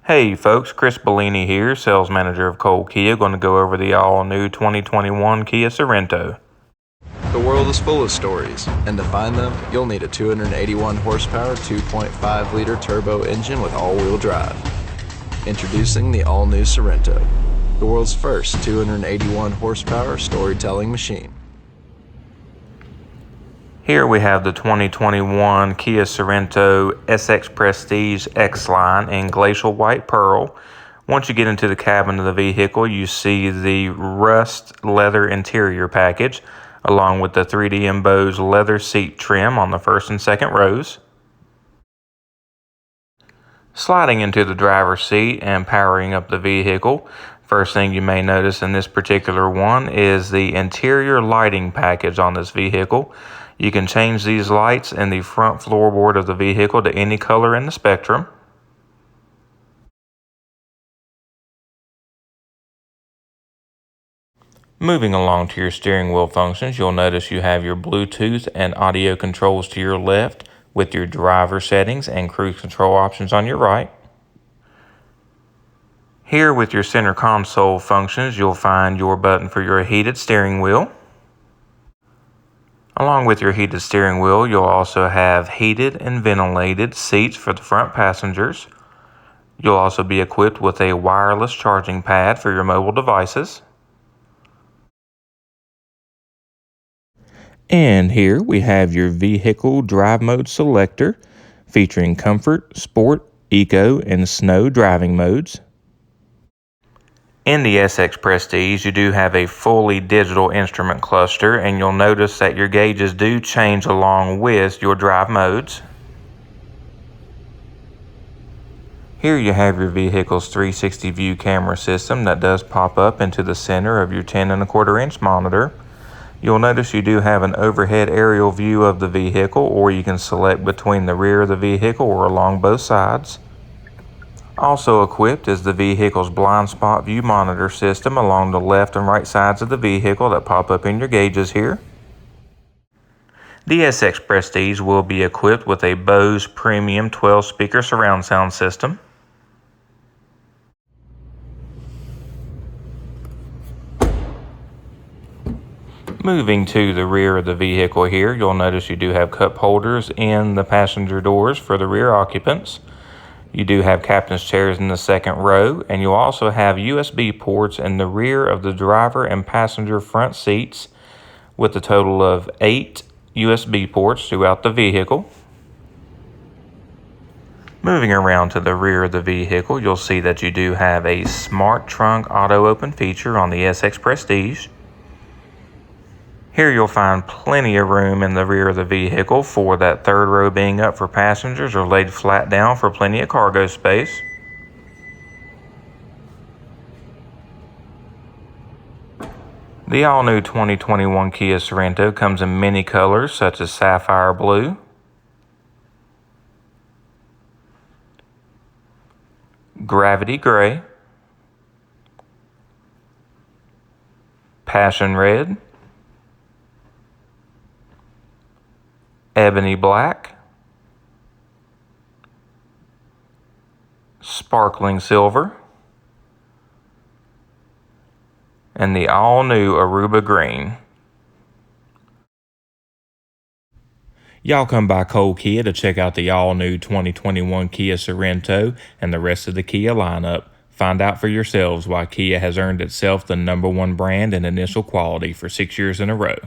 Hey folks, Chris Bellini here, sales manager of Cole Kia, going to go over the all-new 2021 Kia Sorento. The world is full of stories, and to find them, you'll need a 281 horsepower, 2.5-liter turbo engine with all-wheel drive. Introducing the all-new Sorento, the world's first 281 horsepower storytelling machine. Here we have the 2021 Kia Sorento SX Prestige X-Line in glacial white pearl. Once you get into the cabin of the vehicle, you see the rust leather interior package, along with the 3D embossed leather seat trim on the first and second rows. Sliding into the driver's seat and powering up the vehicle, first thing you may notice in this particular one is the interior lighting package on this vehicle. You can change these lights in the front floorboard of the vehicle to any color in the spectrum. Moving along to your steering wheel functions, you'll notice you have your Bluetooth and audio controls to your left, with your driver settings and cruise control options on your right. Here with your center console functions, you'll find your button for your heated steering wheel. Along with your heated steering wheel, you'll also have heated and ventilated seats for the front passengers. You'll also be equipped with a wireless charging pad for your mobile devices. And here we have your vehicle drive mode selector, featuring comfort, sport, eco, and snow driving modes. In the SX Prestige, you do have a fully digital instrument cluster, and you'll notice that your gauges do change along with your drive modes. Here you have your vehicle's 360 view camera system that does pop up into the center of your 10.25-inch monitor. You'll notice you do have an overhead aerial view of the vehicle, or you can select between the rear of the vehicle or along both sides. Also equipped is the vehicle's blind spot view monitor system along the left and right sides of the vehicle that pop up in your gauges here. The SX Prestige will be equipped with a Bose premium 12-speaker surround sound system. Moving to the rear of the vehicle here, you'll notice you do have cup holders in the passenger doors for the rear occupants. You do have captain's chairs in the second row, and you'll also have USB ports in the rear of the driver and passenger front seats, with a total of 8 USB ports throughout the vehicle. Moving around to the rear of the vehicle, you'll see that you do have a smart trunk auto open feature on the SX Prestige. Here you'll find plenty of room in the rear of the vehicle, for that third row being up for passengers or laid flat down for plenty of cargo space. The all-new 2021 Kia Sorento comes in many colors such as sapphire blue, gravity gray, passion red, ebony black, sparkling silver, and the all-new Aruba green. Y'all come by Cole Kia to check out the all-new 2021 Kia Sorento and the rest of the Kia lineup. Find out for yourselves why Kia has earned itself the #1 brand in initial quality for 6 years in a row.